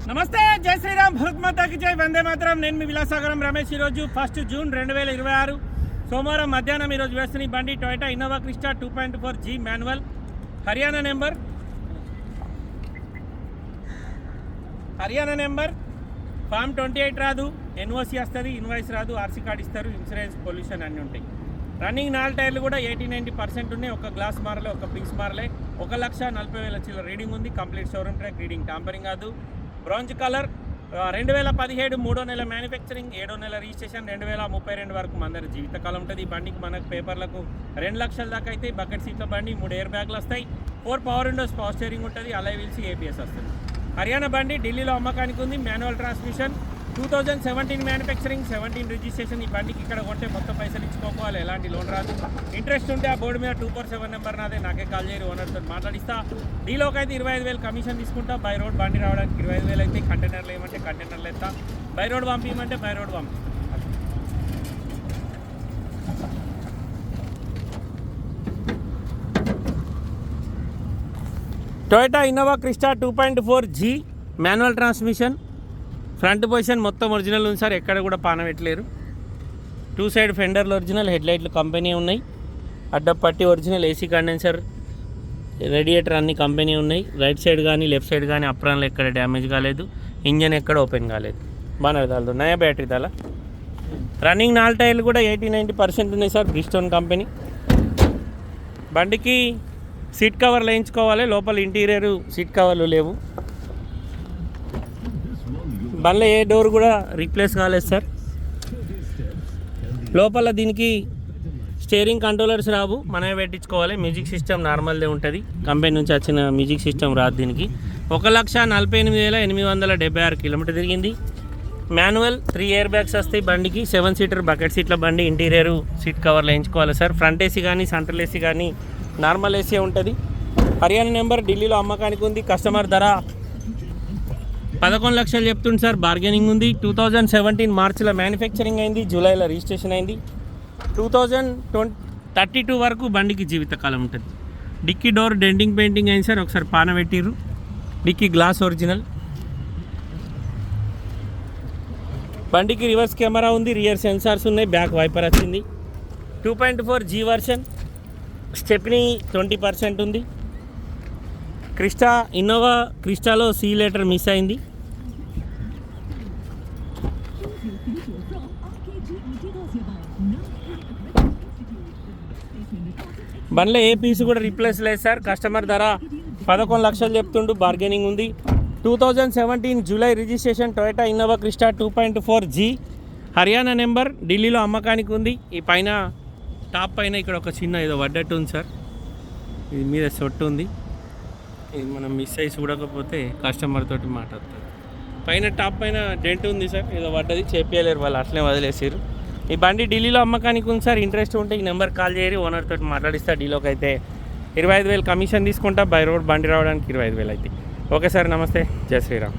నమస్తే, జై శ్రీరామ్, భారత్ మాతాకి జై, వందే మాతరం. నేను మీ విలాసాగరం రమేష్. ఈరోజు 1 జూన్ 2026 సోమవారం మధ్యాహ్నం ఈరోజు వేస్తున్న బండి Toyota Innova Crysta 2.4G manual, Haryana number, form 28 రాదు, ఎన్ఓసి వస్తుంది, ఇన్వాయిస్ రాదు, ఆర్సీ కార్డు ఇస్తారు, ఇన్సూరెన్స్, పొల్యూషన్ అన్నీ ఉంటాయి. రన్నింగ్ 4 టైర్లు కూడా 80-90% ఉన్నాయి. ఒక గ్లాస్ మారలే, ఒక పీస్ మారలే. 1,40,000 చిల్లర రీడింగ్ ఉంది. Complete showroom track, reading tampering కాదు. బ్రాంజ్ కలర్, 2017 3వ నెల మ్యానుఫ్యాక్చరింగ్, 7వ నెల రిజిస్ట్రేషన్, 2032 వరకు మన జీవితకాలం ఉంటుంది. ఈ బండికి మనకు పేపర్లకు 2 లక్షల దాకా అయితే. బకెట్ సీట్ల బండి, 3 ఎయిర్ బ్యాగ్లు వస్తాయి, 4 పవర్ విండోస్, పవర్ స్టీరింగ్ ఉంటుంది, అలాయ్ వీల్స్, ఏబిఎస్ వస్తుంది. హర్యానా బండి ఢిల్లీలో అమ్మకానికి ఉంది. Manual transmission, 2017 manufacturing, 17 registration. ఈ బండికి ఇక్కడ కొంటే మొత్తం పైసలు ఇచ్చుకోవాలి, ఎలాంటి లోన్ రాదు. ఇంట్రెస్ట్ ఉంటే ఆ బోర్డు మీద 247 నెంబర్ నాదే, నాకే కాల్ చేయరు, ఓనర్తో మాట్లాడిస్తా. డీలోకి అయితే 25,000 కమిషన్ తీసుకుంటా. బై రోడ్ బండి రావడానికి 25,000 అయితే. కంటైనర్లు ఏమంటే కంటైనర్లు ఎత్తా, బై రోడ్ పంపించమంటే బై రోడ్ పంపి. Toyota Innova Crysta 2.4G manual transmission. Front position మొత్తం ఒరిజినల్ ఉంది సార్, ఎక్కడ కూడా పాన పెట్టలేరు. 2 సైడ్ ఫెండర్లు ఒరిజినల్, హెడ్లైట్లు కంపెనీ ఉన్నాయి. అడ్డపట్టి ఒరిజినల్, ఏసీ కండెన్సర్, రేడియేటర్ అన్ని కంపెనీ ఉన్నాయి. రైట్ సైడ్ కానీ లెఫ్ట్ సైడ్ కానీ అప్రాన్లో ఎక్కడ డ్యామేజ్ కాలేదు. ఇంజన్ ఎక్కడ ఓపెన్ కాలేదు. బాగానే దాల్దు, నయా బ్యాటరీ దాలా. రన్నింగ్ 4 టైర్లు కూడా 80-90% ఉన్నాయి సార్, బ్రిస్టోన్ కంపెనీ. బండికి సీట్ కవర్లు వేయించుకోవాలి, లోపల ఇంటీరియర్ సీట్ కవర్లు లేవు. బండ్లో ఏ డోర్ కూడా రీప్లేస్ కాలేదు సార్. లోపల దీనికి స్టీరింగ్ కంట్రోలర్స్ రావు, మనమే పెట్టించుకోవాలి. మ్యూజిక్ సిస్టమ్ నార్మల్దే ఉంటుంది, కంపెనీ నుంచి వచ్చిన మ్యూజిక్ సిస్టమ్ రాదు దీనికి. 1,48,876 కిలోమీటర్ తిరిగింది. మాన్యువల్, 3 ఎయిర్ బ్యాగ్స్ వస్తాయి బండికి. 7 సీటర్ బకెట్ సీట్ల బండి. ఇంటీరియర్ సీట్ కవర్లు వేయించుకోవాలి సార్. ఫ్రంట్ ఏసీ కానీ సెంట్రల్ ఏసీ కానీ నార్మల్ ఏసీ ఉంటుంది. హర్యానా నెంబర్ ఢిల్లీలో అమ్మకానికి ఉంది. కస్టమర్ ధర 11 లక్షలు చెప్తుంది సార్, బార్గెనింగ్ ఉంది. 2017 మార్చిలో మ్యానుఫ్యాక్చరింగ్ అయింది, జూలైలో రిజిస్ట్రేషన్ అయింది. 2032 వరకు బండికి జీవితకాలం ఉంటుంది. డిక్కీ డోర్ డెంటింగ్ పెయింటింగ్ అయింది సార్, ఒకసారి పాన పెట్టిర్రు. Dicky glass original. బండికి రివర్స్ కెమెరా ఉంది, రియర్ సెన్సార్స్ ఉన్నాయి, బ్యాక్ వైపర్ వచ్చింది. 2.4G version. స్టెప్నీ 20% ఉంది. క్రిస్టా ఇన్నోవా క్రిస్టాలో C లెటర్ మిస్ అయింది. బండ్లో ఏ పీస్ కూడా రీప్లేస్ లేదు సార్. కస్టమర్ ధర 11 లక్షలు చెప్తుండు, బార్గెనింగ్ ఉంది. 2017 July registration, Toyota Innova Crysta 2.4G, Haryana number, ఢిల్లీలో అమ్మకానికి ఉంది. ఈ పైన టాప్ పైన ఇక్కడ ఒక చిన్న ఏదో వడ్డట్టు ఉంది సార్, ఇది మీద సొట్టు ఉంది. ఇది మనం మిస్ అయ్యి చూడకపోతే కస్టమర్ తోటి మాట్లాడుతుంది. పైన టాప్ పైన డెంట్ ఉంది సార్, ఏదో వడ్డది, చేపియలేరు వాళ్ళు, అట్లనే వదిలేసారు. ఈ బండి ఢిల్లీలో అమ్మకానికి ఉంది సార్. ఇంట్రెస్ట్ ఉంటే ఈ నెంబర్ కాల్ చేయరు, ఓనర్ తోటి మాట్లాడిస్తా. డీలోకి అయితే 25,000 కమిషన్ తీసుకుంటా. బై రోడ్ బండి రావడానికి 25,000 అయితే. ఓకే సార్, నమస్తే, జై శ్రీరామ్.